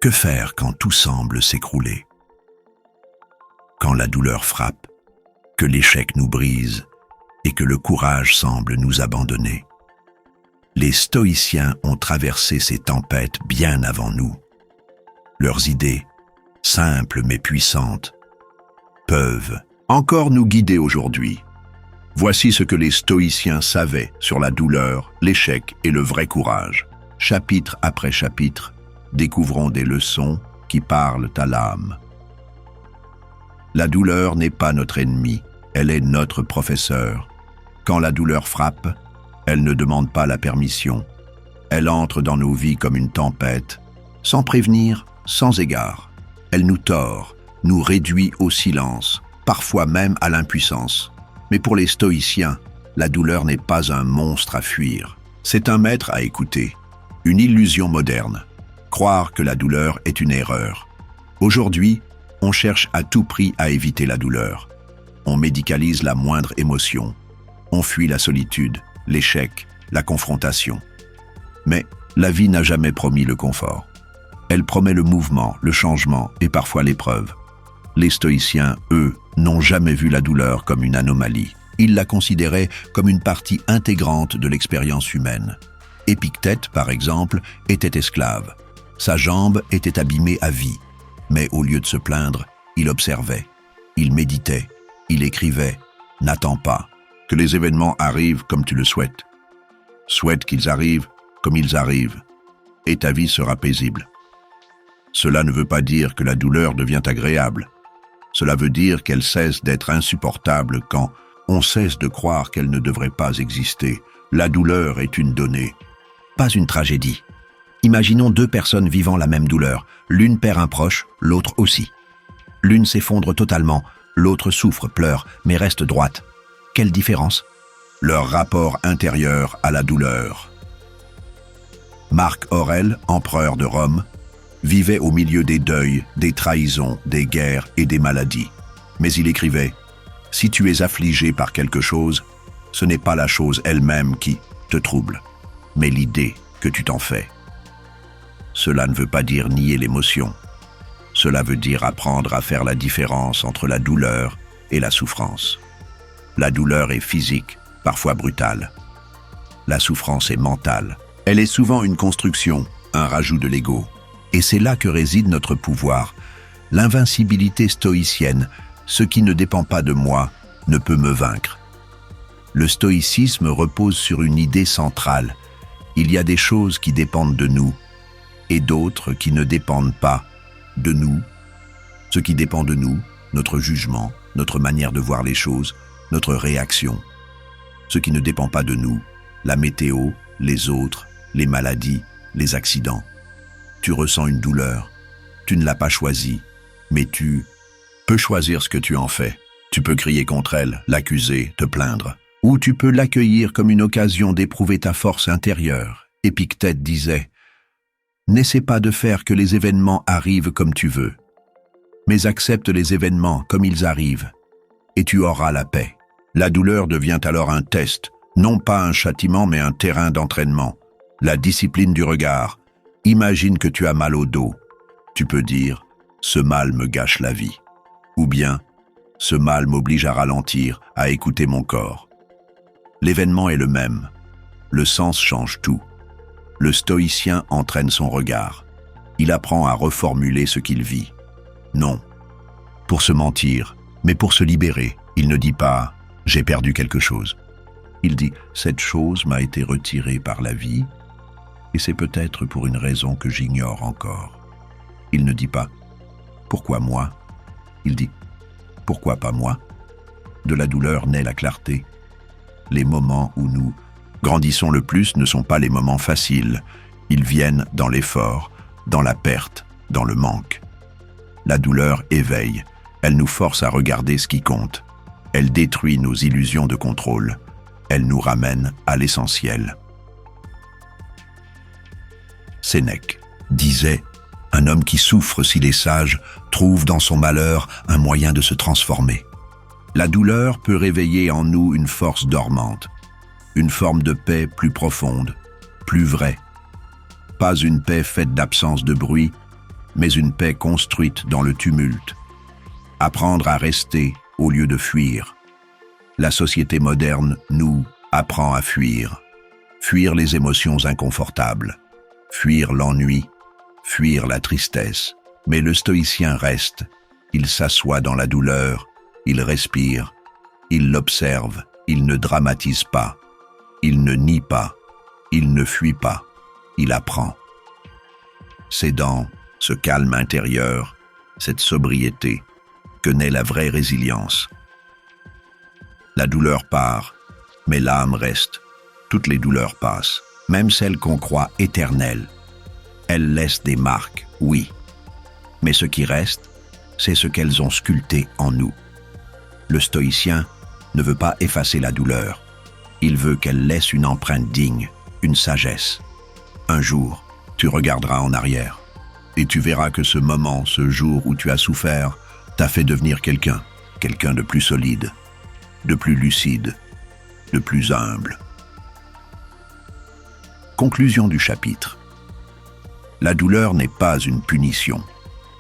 Que faire quand tout semble s'écrouler? Quand la douleur frappe, que l'échec nous brise et que le courage semble nous abandonner. Les stoïciens ont traversé ces tempêtes bien avant nous. Leurs idées, simples mais puissantes, peuvent encore nous guider aujourd'hui. Voici ce que les stoïciens savaient sur la douleur, l'échec et le vrai courage. Chapitre après chapitre, découvrons des leçons qui parlent à l'âme. La douleur n'est pas notre ennemi, elle est notre professeur. Quand la douleur frappe, elle ne demande pas la permission. Elle entre dans nos vies comme une tempête, sans prévenir, sans égard. Elle nous tord, nous réduit au silence, parfois même à l'impuissance. Mais pour les stoïciens, la douleur n'est pas un monstre à fuir. C'est un maître à écouter, une illusion moderne. Croire que la douleur est une erreur. Aujourd'hui, on cherche à tout prix à éviter la douleur. On médicalise la moindre émotion. On fuit la solitude, l'échec, la confrontation. Mais la vie n'a jamais promis le confort. Elle promet le mouvement, le changement et parfois l'épreuve. Les stoïciens, eux, n'ont jamais vu la douleur comme une anomalie. Ils la considéraient comme une partie intégrante de l'expérience humaine. Épictète, par exemple, était esclave. Sa jambe était abîmée à vie. Mais au lieu de se plaindre, il observait, il méditait, il écrivait. N'attends pas que les événements arrivent comme tu le souhaites. Souhaite qu'ils arrivent comme ils arrivent, et ta vie sera paisible. Cela ne veut pas dire que la douleur devient agréable. Cela veut dire qu'elle cesse d'être insupportable quand on cesse de croire qu'elle ne devrait pas exister. La douleur est une donnée, pas une tragédie. Imaginons deux personnes vivant la même douleur. L'une perd un proche, l'autre aussi. L'une s'effondre totalement, l'autre souffre, pleure, mais reste droite. Quelle différence? Leur rapport intérieur à la douleur. Marc Aurèle, empereur de Rome, vivait au milieu des deuils, des trahisons, des guerres et des maladies. Mais il écrivait « Si tu es affligé par quelque chose, ce n'est pas la chose elle-même qui te trouble, mais l'idée que tu t'en fais. » Cela ne veut pas dire nier l'émotion. Cela veut dire apprendre à faire la différence entre la douleur et la souffrance. La douleur est physique, parfois brutale. La souffrance est mentale. Elle est souvent une construction, un rajout de l'ego. Et c'est là que réside notre pouvoir, l'invincibilité stoïcienne. Ce qui ne dépend pas de moi ne peut me vaincre. Le stoïcisme repose sur une idée centrale. Il y a des choses qui dépendent de nous, et d'autres qui ne dépendent pas de nous. Ce qui dépend de nous, notre jugement, notre manière de voir les choses, notre réaction. Ce qui ne dépend pas de nous, la météo, les autres, les maladies, les accidents. Tu ressens une douleur, tu ne l'as pas choisie, mais tu peux choisir ce que tu en fais. Tu peux crier contre elle, l'accuser, te plaindre. Ou tu peux l'accueillir comme une occasion d'éprouver ta force intérieure. Épictète disait « N'essaie pas de faire que les événements arrivent comme tu veux, mais accepte les événements comme ils arrivent, et tu auras la paix. » La douleur devient alors un test, non pas un châtiment mais un terrain d'entraînement. La discipline du regard. Imagine que tu as mal au dos. Tu peux dire « Ce mal me gâche la vie » ou bien « Ce mal m'oblige à ralentir, à écouter mon corps ». L'événement est le même. Le sens change tout. Le stoïcien entraîne son regard. Il apprend à reformuler ce qu'il vit. Non, pour se mentir, mais pour se libérer. Il ne dit pas « j'ai perdu quelque chose ». Il dit « cette chose m'a été retirée par la vie et c'est peut-être pour une raison que j'ignore encore ». Il ne dit pas « pourquoi moi ?» Il dit « pourquoi pas moi ?» De la douleur naît la clarté. Les moments où nous grandissons le plus ne sont pas les moments faciles. Ils viennent dans l'effort, dans la perte, dans le manque. La douleur éveille. Elle nous force à regarder ce qui compte. Elle détruit nos illusions de contrôle. Elle nous ramène à l'essentiel. Sénèque disait « Un homme qui souffre s'il est sage trouve dans son malheur un moyen de se transformer. » La douleur peut réveiller en nous une force dormante, une forme de paix plus profonde, plus vraie. Pas une paix faite d'absence de bruit, mais une paix construite dans le tumulte. Apprendre à rester au lieu de fuir. La société moderne nous apprend à fuir. Fuir les émotions inconfortables. Fuir l'ennui. Fuir la tristesse. Mais le stoïcien reste. Il s'assoit dans la douleur. Il respire. Il l'observe. Il ne dramatise pas. Il ne nie pas. Il ne fuit pas. Il apprend. C'est dans ce calme intérieur, cette sobriété, que naît la vraie résilience. La douleur part, mais l'âme reste. Toutes les douleurs passent, même celles qu'on croit éternelles. Elles laissent des marques, oui. Mais ce qui reste, c'est ce qu'elles ont sculpté en nous. Le stoïcien ne veut pas effacer la douleur. Il veut qu'elle laisse une empreinte digne, une sagesse. Un jour, tu regarderas en arrière et tu verras que ce moment, ce jour où tu as souffert, t'a fait devenir quelqu'un de plus solide, de plus lucide, de plus humble. Conclusion du chapitre. La douleur n'est pas une punition.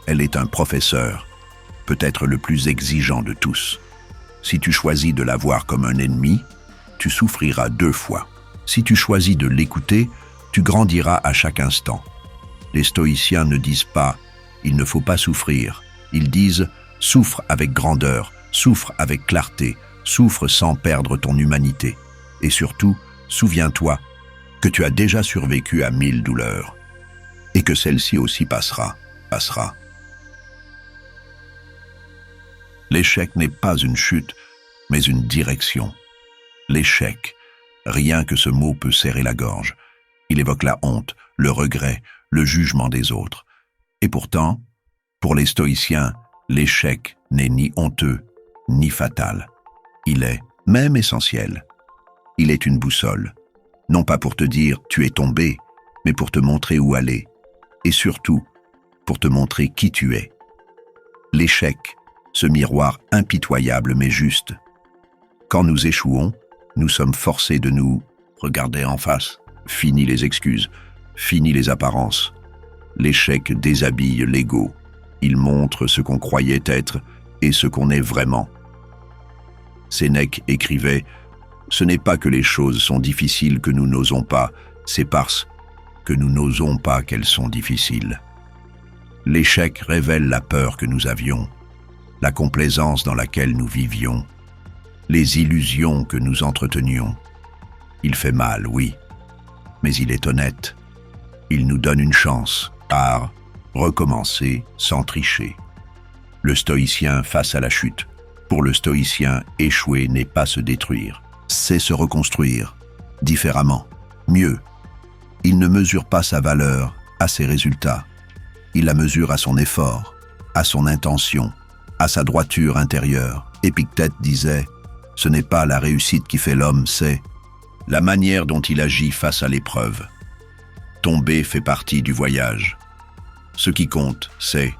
Elle est un professeur, peut-être le plus exigeant de tous. Si tu choisis de la voir comme un ennemi, tu souffriras 2 fois. Si tu choisis de l'écouter, tu grandiras à chaque instant. Les stoïciens ne disent pas « il ne faut pas souffrir ». Ils disent « souffre avec grandeur, souffre avec clarté, souffre sans perdre ton humanité. Et surtout, souviens-toi que tu as déjà survécu à 1000 douleurs et que celle-ci aussi passera. L'échec n'est pas une chute, mais une direction. L'échec, rien que ce mot peut serrer la gorge. Il évoque la honte, le regret, le jugement des autres. Et pourtant, pour les stoïciens, l'échec n'est ni honteux, ni fatal. Il est même essentiel. Il est une boussole, non pas pour te dire « tu es tombé », mais pour te montrer où aller, et surtout, pour te montrer qui tu es. L'échec, ce miroir impitoyable mais juste. Quand nous échouons, nous sommes forcés de nous regarder en face. Fini les excuses, fini les apparences. L'échec déshabille l'ego. Il montre ce qu'on croyait être et ce qu'on est vraiment. Sénèque écrivait « Ce n'est pas que les choses sont difficiles que nous n'osons pas, c'est parce que nous n'osons pas qu'elles sont difficiles. » L'échec révèle la peur que nous avions, la complaisance dans laquelle nous vivions, les illusions que nous entretenions. Il fait mal, oui, mais il est honnête. Il nous donne une chance à recommencer sans tricher. Le stoïcien face à la chute. Pour le stoïcien, échouer n'est pas se détruire, c'est se reconstruire, différemment, mieux. Il ne mesure pas sa valeur à ses résultats. Il la mesure à son effort, à son intention, à sa droiture intérieure. Épictète disait « Ce n'est pas la réussite qui fait l'homme, c'est la manière dont il agit face à l'épreuve. Tomber fait partie du voyage. Ce qui compte, c'est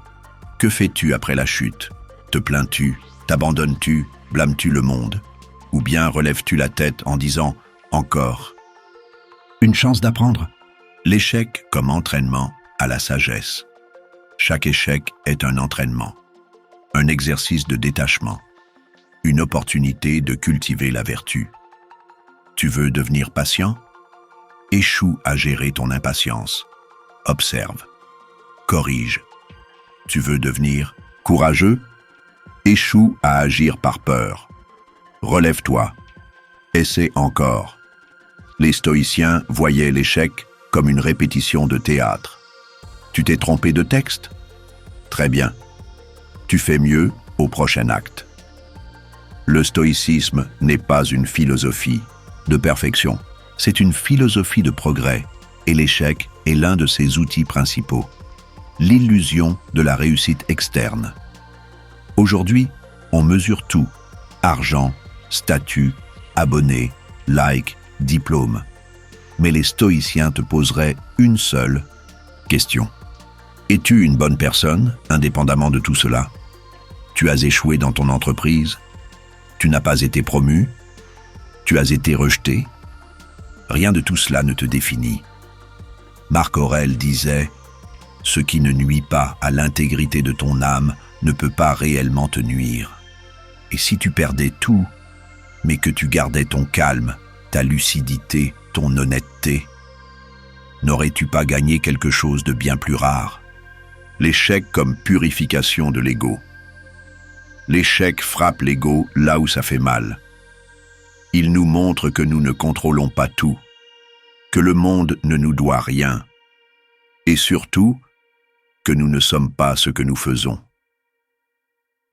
que fais-tu après la chute? Te plains-tu? T'abandonnes-tu? Blâmes-tu le monde? Ou bien relèves-tu la tête en disant « encore ». Une chance d'apprendre. L'échec comme entraînement à la sagesse. Chaque échec est un entraînement, un exercice de détachement, une opportunité de cultiver la vertu. Tu veux devenir patient? Échoue à gérer ton impatience. Observe. Corrige. Tu veux devenir courageux? Échoue à agir par peur. Relève-toi. Essaie encore. Les stoïciens voyaient l'échec comme une répétition de théâtre. Tu t'es trompé de texte? Très bien. Tu fais mieux au prochain acte. Le stoïcisme n'est pas une philosophie de perfection. C'est une philosophie de progrès et l'échec est l'un de ses outils principaux. L'illusion de la réussite externe. Aujourd'hui, on mesure tout. Argent, statut, abonnés, like, diplôme. Mais les stoïciens te poseraient une seule question. Es-tu une bonne personne, indépendamment de tout cela? Tu as échoué dans ton entreprise? Tu n'as pas été promu? Tu as été rejeté? Rien de tout cela ne te définit. Marc Aurèle disait « Ce qui ne nuit pas à l'intégrité de ton âme ne peut pas réellement te nuire. Et si tu perdais tout, mais que tu gardais ton calme, ta lucidité, ton honnêteté, n'aurais-tu pas gagné quelque chose de bien plus rare? L'échec comme purification de l'ego. L'échec frappe l'ego là où ça fait mal. Il nous montre que nous ne contrôlons pas tout, que le monde ne nous doit rien, et surtout, que nous ne sommes pas ce que nous faisons.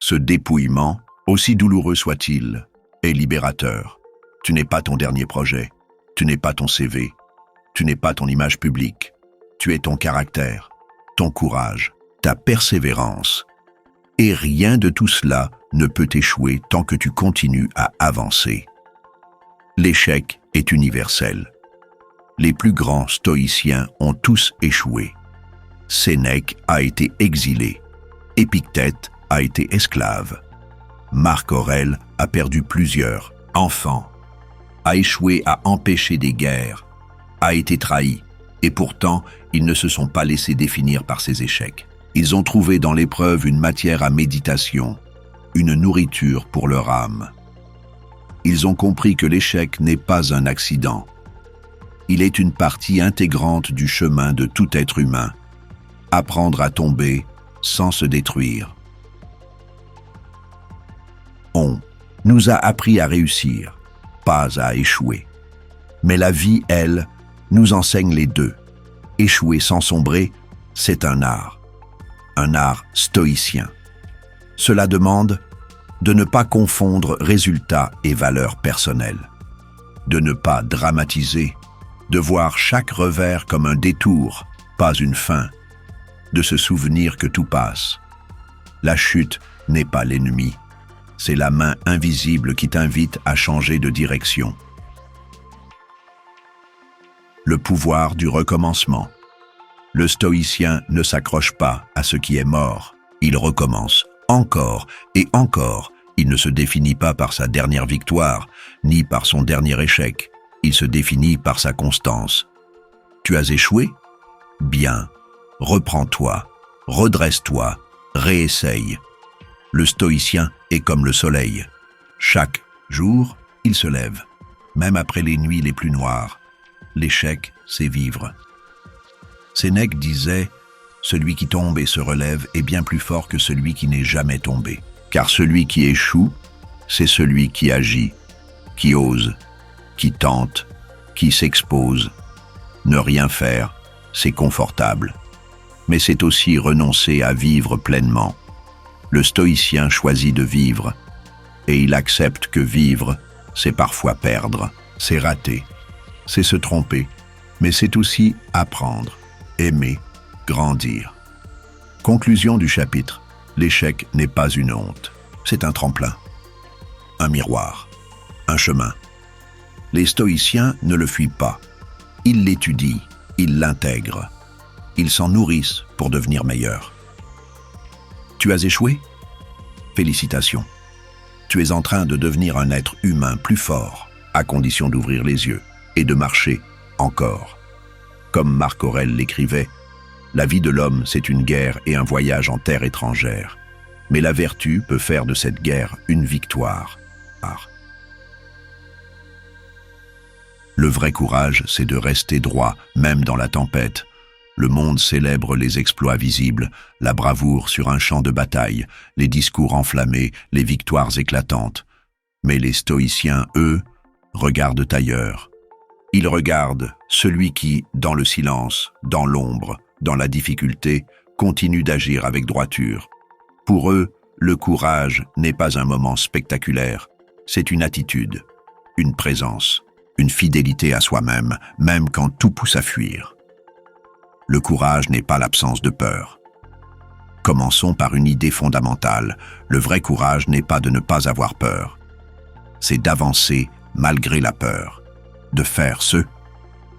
Ce dépouillement, aussi douloureux soit-il, est libérateur. Tu n'es pas ton dernier projet, tu n'es pas ton CV, tu n'es pas ton image publique, tu es ton caractère, ton courage, ta persévérance. Et rien de tout cela ne peut échouer tant que tu continues à avancer. L'échec est universel. Les plus grands stoïciens ont tous échoué. Sénèque a été exilé. Épictète a été esclave. Marc Aurèle a perdu plusieurs enfants, a échoué à empêcher des guerres, a été trahi, et pourtant, ils ne se sont pas laissés définir par ces échecs. Ils ont trouvé dans l'épreuve une matière à méditation, une nourriture pour leur âme. Ils ont compris que l'échec n'est pas un accident. Il est une partie intégrante du chemin de tout être humain. Apprendre à tomber sans se détruire. On nous a appris à réussir, pas à échouer. Mais la vie, elle, nous enseigne les deux. Échouer sans sombrer, c'est un art stoïcien. Cela demande de ne pas confondre résultats et valeurs personnelles, de ne pas dramatiser, de voir chaque revers comme un détour, pas une fin, de se souvenir que tout passe. La chute n'est pas l'ennemi, c'est la main invisible qui t'invite à changer de direction. Le pouvoir du recommencement. Le stoïcien ne s'accroche pas à ce qui est mort, il recommence encore et encore. Il ne se définit pas par sa dernière victoire, ni par son dernier échec, il se définit par sa constance. Tu as échoué? Bien. Reprends-toi, redresse-toi, réessaye. Le stoïcien est comme le soleil. Chaque jour, il se lève, même après les nuits les plus noires. L'échec, c'est vivre. Sénèque disait « Celui qui tombe et se relève est bien plus fort que celui qui n'est jamais tombé. Car celui qui échoue, c'est celui qui agit, qui ose, qui tente, qui s'expose. Ne rien faire, c'est confortable. Mais c'est aussi renoncer à vivre pleinement. Le stoïcien choisit de vivre, et il accepte que vivre, c'est parfois perdre, c'est rater, c'est se tromper, mais c'est aussi apprendre, aimer, grandir. Conclusion du chapitre. L'échec n'est pas une honte, c'est un tremplin, un miroir, un chemin. Les stoïciens ne le fuient pas, ils l'étudient, ils l'intègrent, ils s'en nourrissent pour devenir meilleurs. Tu as échoué? Félicitations. Tu es en train de devenir un être humain plus fort, à condition d'ouvrir les yeux et de marcher encore. Comme Marc Aurèle l'écrivait, la vie de l'homme, c'est une guerre et un voyage en terre étrangère. Mais la vertu peut faire de cette guerre une victoire. Le vrai courage, c'est de rester droit, même dans la tempête. Le monde célèbre les exploits visibles, la bravoure sur un champ de bataille, les discours enflammés, les victoires éclatantes. Mais les stoïciens, eux, regardent ailleurs. Ils regardent celui qui, dans le silence, dans l'ombre, dans la difficulté, continue d'agir avec droiture. Pour eux, le courage n'est pas un moment spectaculaire, c'est une attitude, une présence, une fidélité à soi-même, même quand tout pousse à fuir. Le courage n'est pas l'absence de peur. Commençons par une idée fondamentale. Le vrai courage n'est pas de ne pas avoir peur. C'est d'avancer malgré la peur, de faire ce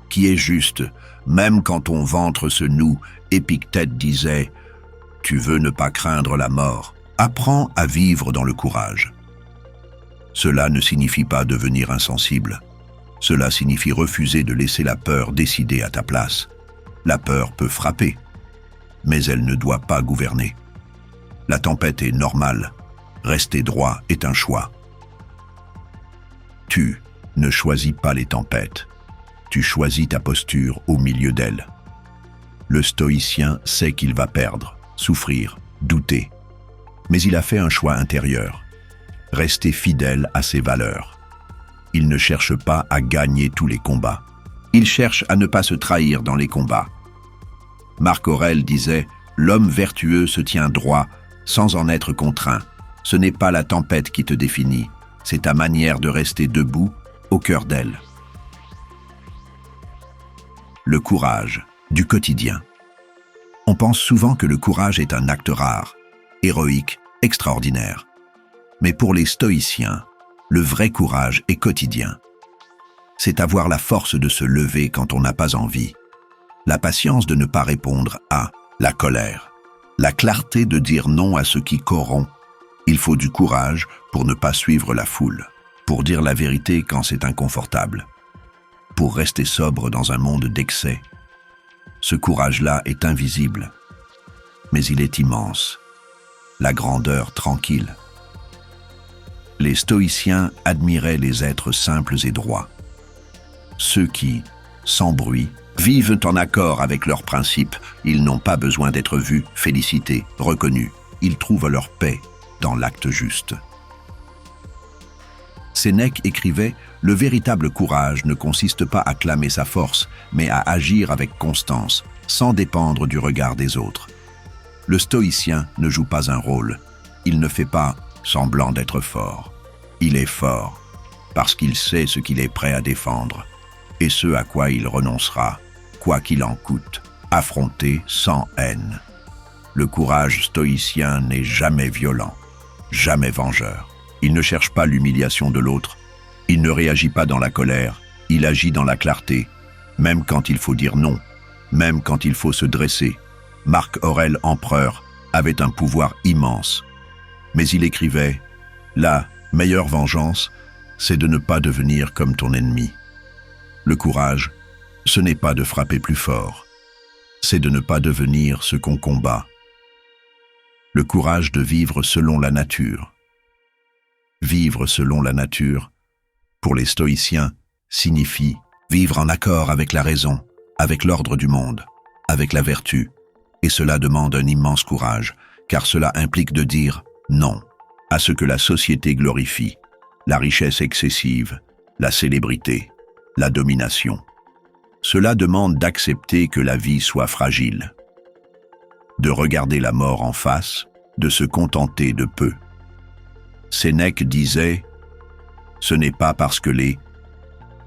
qui est juste, même quand ton ventre se noue. Épictète disait « Tu veux ne pas craindre la mort, apprends à vivre dans le courage. » Cela ne signifie pas devenir insensible. Cela signifie refuser de laisser la peur décider à ta place. La peur peut frapper. mais elle ne doit pas gouverner. La tempête est normale. Rester droit est un choix. Tu ne choisis pas les tempêtes. Tu choisis ta posture au milieu d'elles. Le stoïcien sait qu'il va perdre, souffrir, douter. Mais il a fait un choix intérieur. Rester fidèle à ses valeurs. Il ne cherche pas à gagner tous les combats. Il cherche à ne pas se trahir dans les combats. Marc Aurèle disait « L'homme vertueux se tient droit sans en être contraint. Ce n'est pas la tempête qui te définit, c'est ta manière de rester debout au cœur d'elle. » Le courage du quotidien. On pense souvent que le courage est un acte rare, héroïque, extraordinaire. Mais pour les stoïciens, le vrai courage est quotidien. C'est avoir la force de se lever quand on n'a pas envie, la patience de ne pas répondre à la colère, la clarté de dire non à ce qui corrompt. Il faut du courage pour ne pas suivre la foule, pour dire la vérité quand c'est inconfortable, pour rester sobre dans un monde d'excès. Ce courage-là est invisible, mais il est immense. La grandeur tranquille. Les stoïciens admiraient les êtres simples et droits. Ceux qui, sans bruit, vivent en accord avec leurs principes. Ils n'ont pas besoin d'être vus, félicités, reconnus. Ils trouvent leur paix dans l'acte juste. Sénèque écrivait « Le véritable courage ne consiste pas à clamer sa force, mais à agir avec constance, sans dépendre du regard des autres. » Le stoïcien ne joue pas un rôle. Il ne fait pas semblant d'être fort. Il est fort parce qu'il sait ce qu'il est prêt à défendre et ce à quoi il renoncera, quoi qu'il en coûte, affronter sans haine. Le courage stoïcien n'est jamais violent, jamais vengeur. Il ne cherche pas l'humiliation de l'autre. Il ne réagit pas dans la colère. Il agit dans la clarté, même quand il faut dire non, même quand il faut se dresser. Marc Aurèle, empereur, avait un pouvoir immense. Mais il écrivait « La meilleure vengeance, c'est de ne pas devenir comme ton ennemi. » Le courage, ce n'est pas de frapper plus fort, c'est de ne pas devenir ce qu'on combat. Le courage de vivre selon la nature. Vivre selon la nature, pour les stoïciens, signifie vivre en accord avec la raison, avec l'ordre du monde, avec la vertu. Et cela demande un immense courage, car cela implique de dire non à ce que la société glorifie, la richesse excessive, la célébrité, la domination. Cela demande d'accepter que la vie soit fragile, de regarder la mort en face, de se contenter de peu. Sénèque disait « Ce n'est pas parce que les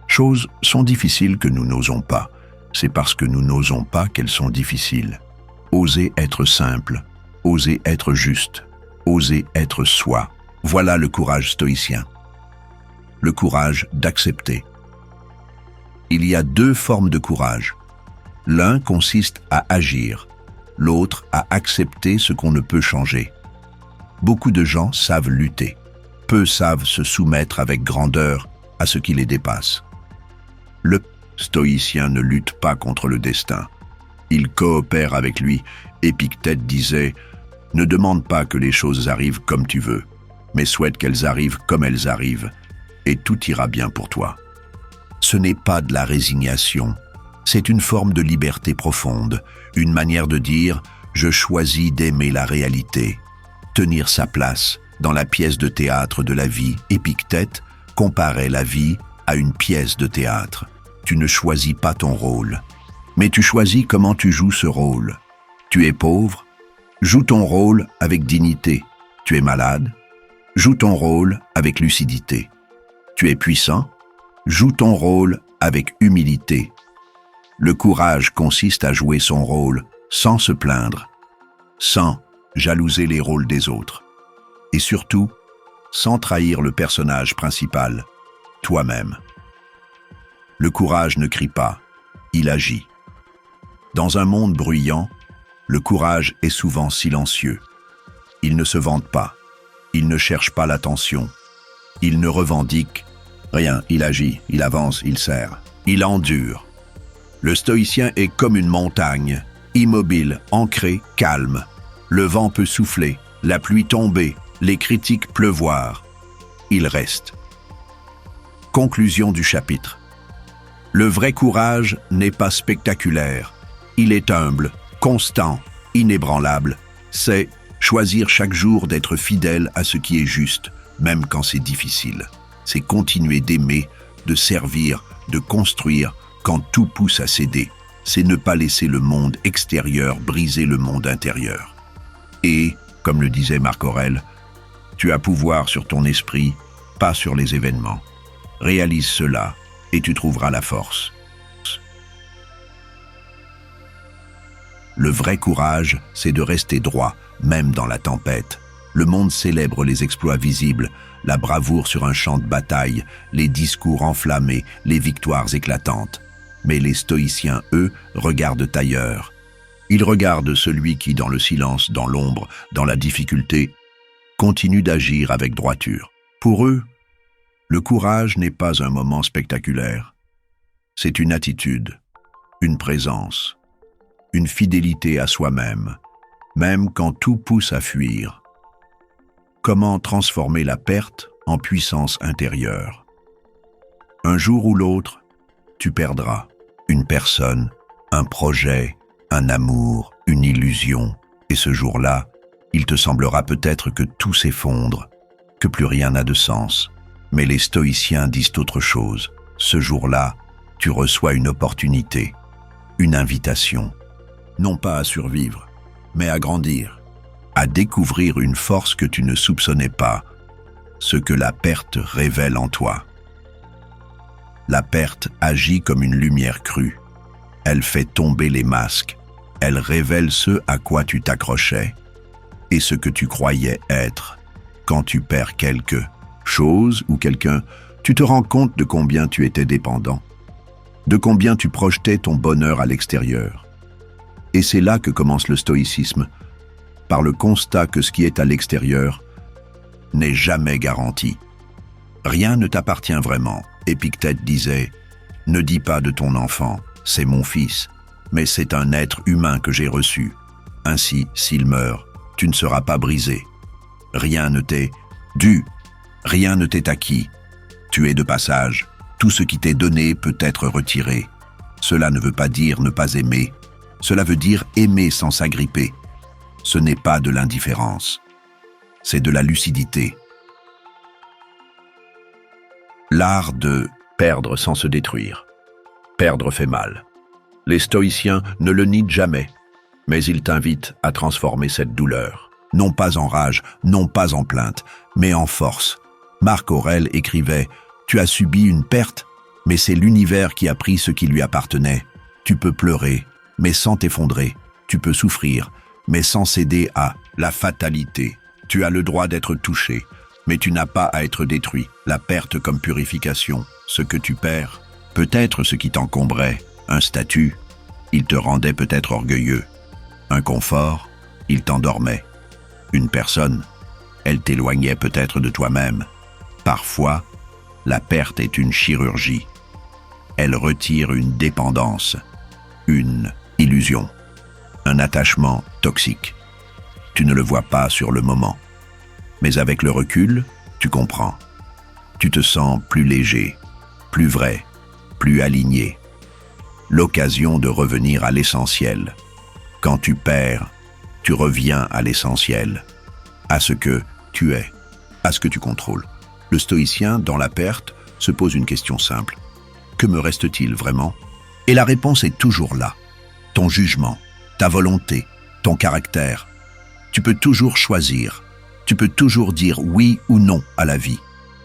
choses sont difficiles que nous n'osons pas, c'est parce que nous n'osons pas qu'elles sont difficiles. Oser être simple, oser être juste, oser être soi. Voilà le courage stoïcien. Le courage d'accepter. Il y a deux formes de courage. L'un consiste à agir, l'autre à accepter ce qu'on ne peut changer. Beaucoup de gens savent lutter. Peu savent se soumettre avec grandeur à ce qui les dépasse. Le stoïcien ne lutte pas contre le destin. Il coopère avec lui. Épictète disait « Ne demande pas que les choses arrivent comme tu veux, mais souhaite qu'elles arrivent comme elles arrivent, et tout ira bien pour toi. » Ce n'est pas de la résignation, c'est une forme de liberté profonde, une manière de dire « Je choisis d'aimer la réalité », tenir sa place dans la pièce de théâtre de la vie. Épictète comparait la vie à une pièce de théâtre. Tu ne choisis pas ton rôle, mais tu choisis comment tu joues ce rôle. Tu es pauvre, joue ton rôle avec dignité. Tu es malade, joue ton rôle avec lucidité. Tu es puissant, joue ton rôle avec humilité. Le courage consiste à jouer son rôle sans se plaindre, sans jalouser les rôles des autres. Et surtout, sans trahir le personnage principal, toi-même. Le courage ne crie pas, il agit. Dans un monde bruyant, le courage est souvent silencieux. Il ne se vante pas, il ne cherche pas l'attention, il ne revendique rien, il agit, il avance, il sert, il endure. Le stoïcien est comme une montagne, Immobile, ancré, calme. Le vent peut souffler, la pluie tomber, les critiques pleuvoir. Il reste. Conclusion du chapitre. Le vrai courage n'est pas spectaculaire. Il est humble, constant, inébranlable. C'est choisir chaque jour d'être fidèle à ce qui est juste, même quand c'est difficile. C'est continuer d'aimer, de servir, de construire quand tout pousse à céder. C'est ne pas laisser le monde extérieur briser le monde intérieur. Et, comme le disait Marc Aurèle, tu as pouvoir sur ton esprit, pas sur les événements. Réalise cela et tu trouveras la force. Le vrai courage, c'est de rester droit, même dans la tempête. Le monde célèbre les exploits visibles, la bravoure sur un champ de bataille, les discours enflammés, les victoires éclatantes. Mais les stoïciens, eux, regardent ailleurs. Ils regardent celui qui, dans le silence, dans l'ombre, dans la difficulté, continue d'agir avec droiture. Pour eux, le courage n'est pas un moment spectaculaire. C'est une attitude, une présence, une fidélité à soi-même, même quand tout pousse à fuir. Comment transformer la perte en puissance intérieure? Un jour ou l'autre, tu perdras une personne, un projet, un amour, une illusion, et ce jour-là, il te semblera peut-être que tout s'effondre, que plus rien n'a de sens. Mais les stoïciens disent autre chose. Ce jour-là, tu reçois une opportunité, une invitation, non pas à survivre, mais à grandir, à découvrir une force que tu ne soupçonnais pas, ce que la perte révèle en toi. La perte agit comme une lumière crue. Elle fait tomber les masques. Elle révèle ce à quoi tu t'accrochais et ce que tu croyais être. Quand tu perds quelque chose ou quelqu'un, tu te rends compte de combien tu étais dépendant, de combien tu projetais ton bonheur à l'extérieur. Et c'est là que commence le stoïcisme, par le constat que ce qui est à l'extérieur n'est jamais garanti. Rien ne t'appartient vraiment. Épictète disait « Ne dis pas de ton enfant, c'est mon fils, mais c'est un être humain que j'ai reçu. Ainsi, s'il meurt, tu ne seras pas brisé. Rien ne t'est dû, rien ne t'est acquis. Tu es de passage, tout ce qui t'est donné peut être retiré. Cela ne veut pas dire ne pas aimer, cela veut dire aimer sans s'agripper. Ce n'est pas de l'indifférence, c'est de la lucidité. L'art de perdre sans se détruire. Perdre fait mal. Les stoïciens ne le nient jamais, mais ils t'invitent à transformer cette douleur. Non pas en rage, non pas en plainte, mais en force. Marc Aurèle écrivait « Tu as subi une perte, mais c'est l'univers qui a pris ce qui lui appartenait. Tu peux pleurer, mais sans t'effondrer. Tu peux souffrir, mais sans céder à la fatalité. Tu as le droit d'être touché, mais tu n'as pas à être détruit. La perte comme purification, ce que tu perds, peut-être ce qui t'encombrait, un statut, il te rendait peut-être orgueilleux. Un confort, il t'endormait. Une personne, elle t'éloignait peut-être de toi-même. Parfois, la perte est une chirurgie. Elle retire une dépendance, une illusion, un attachement toxique. Tu ne le vois pas sur le moment. Mais avec le recul, tu comprends. Tu te sens plus léger, plus vrai, plus aligné. L'occasion de revenir à l'essentiel. Quand tu perds, tu reviens à l'essentiel, à ce que tu es, à ce que tu contrôles. Le stoïcien, dans la perte, se pose une question simple. Que me reste-t-il vraiment? Et la réponse est toujours là. Ton jugement, ta volonté, ton caractère. Tu peux toujours choisir. Tu peux toujours dire oui ou non à la vie.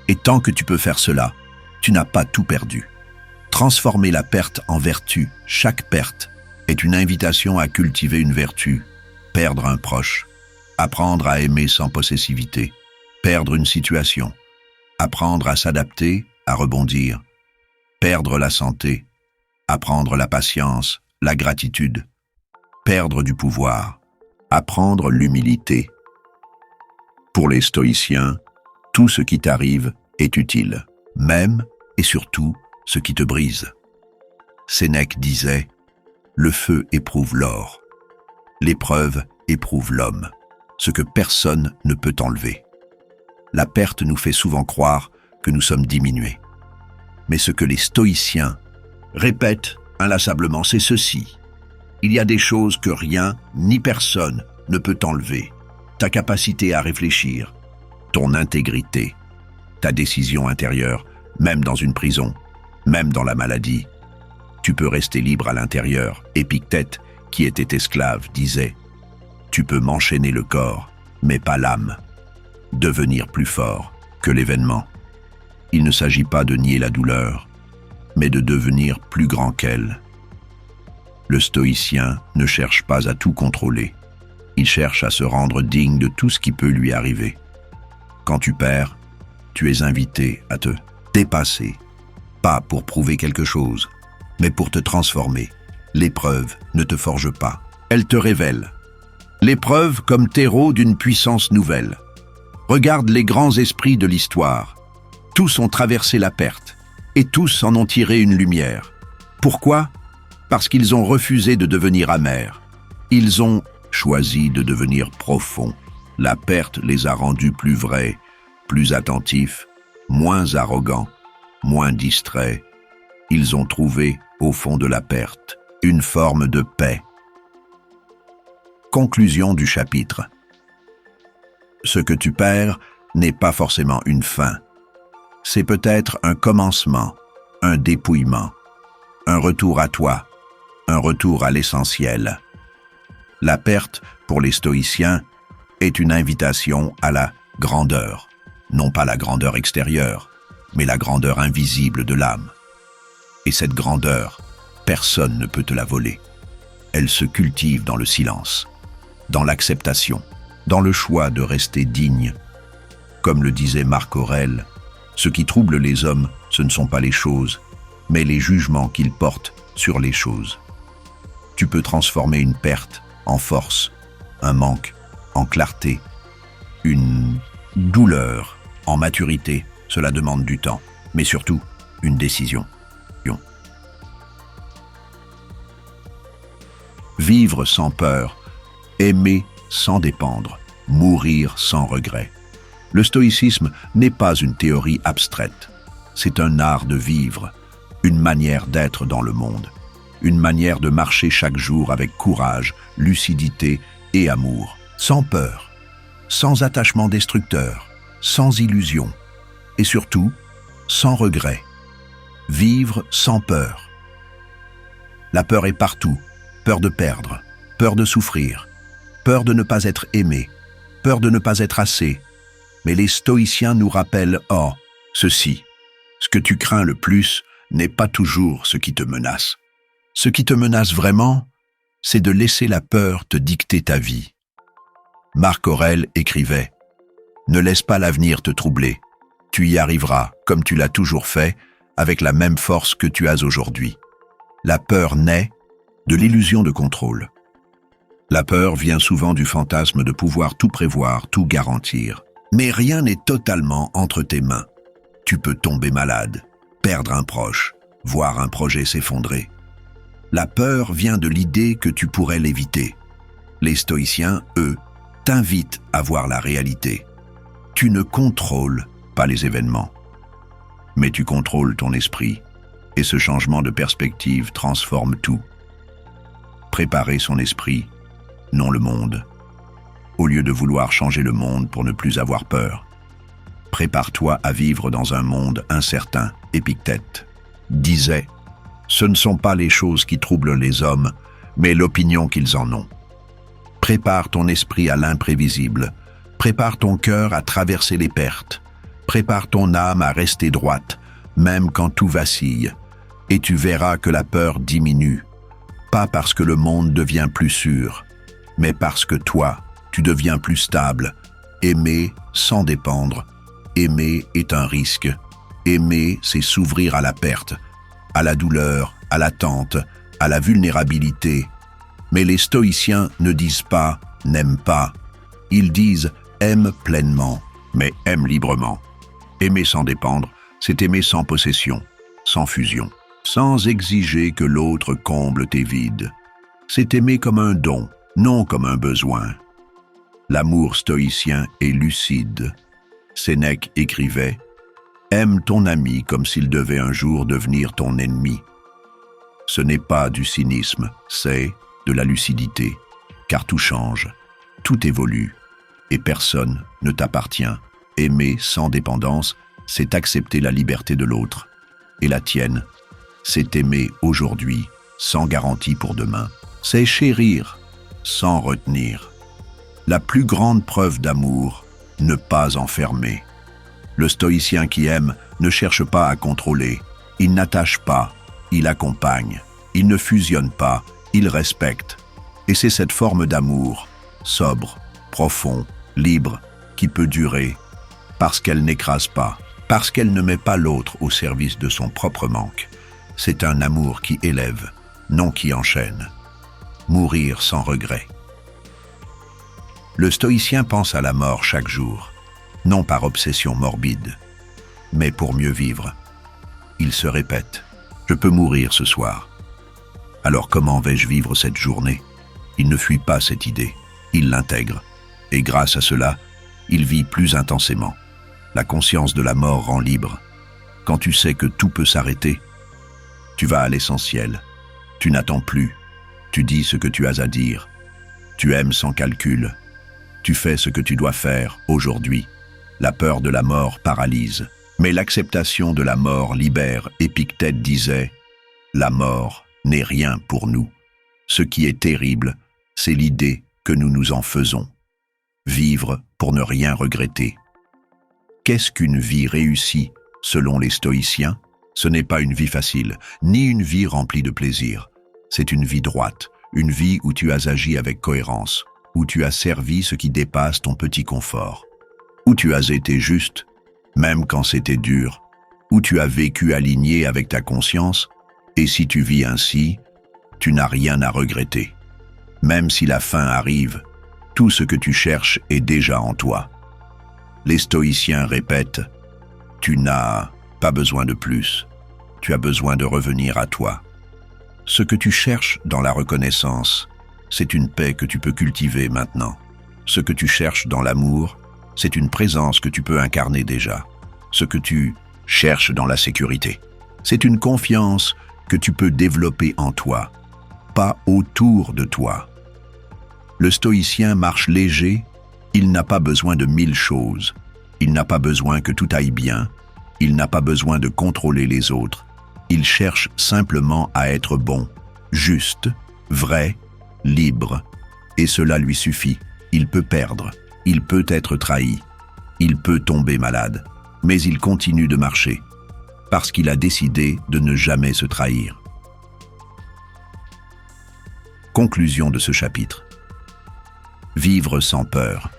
Et tant que tu peux faire cela, tu n'as pas tout perdu. Transformer la perte en vertu, chaque perte, est une invitation à cultiver une vertu, perdre un proche, apprendre à aimer sans possessivité, perdre une situation, apprendre à s'adapter, à rebondir, perdre la santé, apprendre la patience, la gratitude, perdre du pouvoir, apprendre l'humilité. Pour les stoïciens, tout ce qui t'arrive est utile, même et surtout ce qui te brise. Sénèque disait « Le feu éprouve l'or, L'épreuve éprouve l'homme, ce que personne ne peut enlever. La perte nous fait souvent croire que nous sommes diminués. Mais ce que les stoïciens répètent inlassablement, c'est ceci. Il y a des choses que rien ni personne ne peut enlever. Ta capacité à réfléchir, ton intégrité, ta décision intérieure, même dans une prison, même dans la maladie. Tu peux rester libre à l'intérieur. Épictète, qui était esclave, disait « Tu peux m'enchaîner le corps, mais pas l'âme. Devenir plus fort que l'événement. Il ne s'agit pas de nier la douleur, mais de devenir plus grand qu'elle. » Le stoïcien ne cherche pas à tout contrôler. Il cherche à se rendre digne de tout ce qui peut lui arriver. Quand tu perds, tu es invité à te dépasser. Pas pour prouver quelque chose, mais pour te transformer. L'épreuve ne te forge pas, elle te révèle. L'épreuve comme terreau d'une puissance nouvelle. Regarde les grands esprits de l'histoire. Tous ont traversé la perte, et tous en ont tiré une lumière. Pourquoi ? Parce qu'ils ont refusé de devenir amers. Ils ont choisi de devenir profonds. La perte les a rendus plus vrais, plus attentifs, moins arrogants, moins distraits. Ils ont trouvé, au fond de la perte, une forme de paix. Conclusion du chapitre. Ce que tu perds n'est pas forcément une fin. C'est peut-être un commencement, un dépouillement, un retour à toi, un retour à l'essentiel. La perte, pour les stoïciens, est une invitation à la grandeur. Non pas la grandeur extérieure, mais la grandeur invisible de l'âme. Et cette grandeur, personne ne peut te la voler. Elle se cultive dans le silence, dans l'acceptation, dans le choix de rester digne. Comme le disait Marc Aurèle, ce qui trouble les hommes, ce ne sont pas les choses, mais les jugements qu'ils portent sur les choses. Tu peux transformer une perte en force, un manque en clarté, une douleur en maturité. Cela demande du temps, mais surtout une décision. Vivre sans peur, aimer sans dépendre, mourir sans regret. Le stoïcisme n'est pas une théorie abstraite. C'est un art de vivre, une manière d'être dans le monde, une manière de marcher chaque jour avec courage, lucidité et amour, sans peur, sans attachement destructeur, sans illusion, et surtout, sans regret. Vivre sans peur. La peur est partout. Peur de perdre, peur de souffrir, peur de ne pas être aimé, peur de ne pas être assez. Mais les stoïciens nous rappellent, ceci, ce que tu crains le plus n'est pas toujours ce qui te menace. Ce qui te menace vraiment, c'est de laisser la peur te dicter ta vie. Marc Aurèle écrivait « Ne laisse pas l'avenir te troubler. Tu y arriveras, comme tu l'as toujours fait, avec la même force que tu as aujourd'hui. » La peur naît de l'illusion de contrôle. La peur vient souvent du fantasme de pouvoir tout prévoir, tout garantir. Mais rien n'est totalement entre tes mains. Tu peux tomber malade, perdre un proche, voir un projet s'effondrer. La peur vient de l'idée que tu pourrais l'éviter. Les stoïciens, eux, t'invitent à voir la réalité. Tu ne contrôles pas les événements, mais tu contrôles ton esprit, et ce changement de perspective transforme tout. Préparer son esprit, non le monde. Au lieu de vouloir changer le monde pour ne plus avoir peur, prépare-toi à vivre dans un monde incertain. Épictète disait « Ce ne sont pas les choses qui troublent les hommes, mais l'opinion qu'ils en ont. » Prépare ton esprit à l'imprévisible. Prépare ton cœur à traverser les pertes. Prépare ton âme à rester droite, même quand tout vacille. Et tu verras que la peur diminue. Pas parce que le monde devient plus sûr, mais parce que toi, tu deviens plus stable. Aimer sans dépendre. Aimer est un risque. Aimer, c'est s'ouvrir à la perte, à la douleur, à l'attente, à la vulnérabilité. Mais les stoïciens ne disent pas « n'aime pas ». Ils disent « aime pleinement », mais aime librement. Aimer sans dépendre, c'est aimer sans possession, sans fusion, sans exiger que l'autre comble tes vides. C'est aimer comme un don, non comme un besoin. L'amour stoïcien est lucide. Sénèque écrivait « Aime ton ami comme s'il devait un jour devenir ton ennemi ». Ce n'est pas du cynisme, c'est de la lucidité, car tout change, tout évolue, et personne ne t'appartient. Aimer sans dépendance, c'est accepter la liberté de l'autre. Et la tienne, c'est aimer aujourd'hui, sans garantie pour demain. C'est chérir, sans retenir. La plus grande preuve d'amour, ne pas enfermer. Le stoïcien qui aime ne cherche pas à contrôler, il n'attache pas, il accompagne, il ne fusionne pas, il respecte. Et c'est cette forme d'amour, sobre, profond, libre, qui peut durer, parce qu'elle n'écrase pas, parce qu'elle ne met pas l'autre au service de son propre manque. C'est un amour qui élève, non qui enchaîne. Mourir sans regret. Le stoïcien pense à la mort chaque jour, non par obsession morbide, mais pour mieux vivre. Il se répète « Je peux mourir ce soir. Alors comment vais-je vivre cette journée ?» Il ne fuit pas cette idée, il l'intègre, et grâce à cela, il vit plus intensément. La conscience de la mort rend libre. Quand tu sais que tout peut s'arrêter, tu vas à l'essentiel. Tu n'attends plus. Tu dis ce que tu as à dire. Tu aimes sans calcul. Tu fais ce que tu dois faire aujourd'hui. La peur de la mort paralyse. Mais l'acceptation de la mort libère. Épictète disait « La mort n'est rien pour nous. Ce qui est terrible, c'est l'idée que nous nous en faisons. Vivre pour ne rien regretter. » Qu'est-ce qu'une vie réussie, selon les stoïciens? Ce n'est pas une vie facile, ni une vie remplie de plaisir. C'est une vie droite, une vie où tu as agi avec cohérence, où tu as servi ce qui dépasse ton petit confort, où tu as été juste, même quand c'était dur, où tu as vécu aligné avec ta conscience, et si tu vis ainsi, tu n'as rien à regretter. Même si la fin arrive, tout ce que tu cherches est déjà en toi. Les stoïciens répètent « Tu n'as pas besoin de plus, tu as besoin de revenir à toi ». Ce que tu cherches dans la reconnaissance, c'est une paix que tu peux cultiver maintenant. Ce que tu cherches dans l'amour, c'est une présence que tu peux incarner déjà. Ce que tu cherches dans la sécurité, c'est une confiance que tu peux développer en toi, pas autour de toi. Le stoïcien marche léger, il n'a pas besoin de 1000 choses, il n'a pas besoin que tout aille bien, il n'a pas besoin de contrôler les autres, il cherche simplement à être bon, juste, vrai, libre, et cela lui suffit. Il peut perdre, il peut être trahi, il peut tomber malade, mais il continue de marcher, parce qu'il a décidé de ne jamais se trahir. Conclusion de ce chapitre. Vivre sans peur,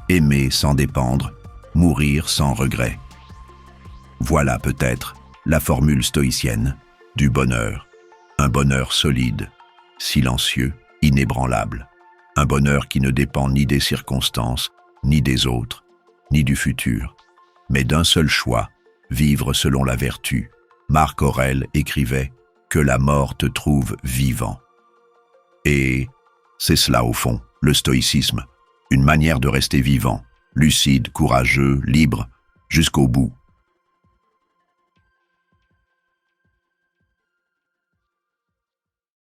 aimer sans dépendre, mourir sans regret. Voilà peut-être la formule stoïcienne du bonheur, un bonheur solide, silencieux, inébranlable, un bonheur qui ne dépend ni des circonstances, ni des autres, ni du futur, mais d'un seul choix, vivre selon la vertu. Marc Aurèle écrivait « Que la mort te trouve vivant ». Et c'est cela au fond, le stoïcisme, une manière de rester vivant, lucide, courageux, libre, jusqu'au bout.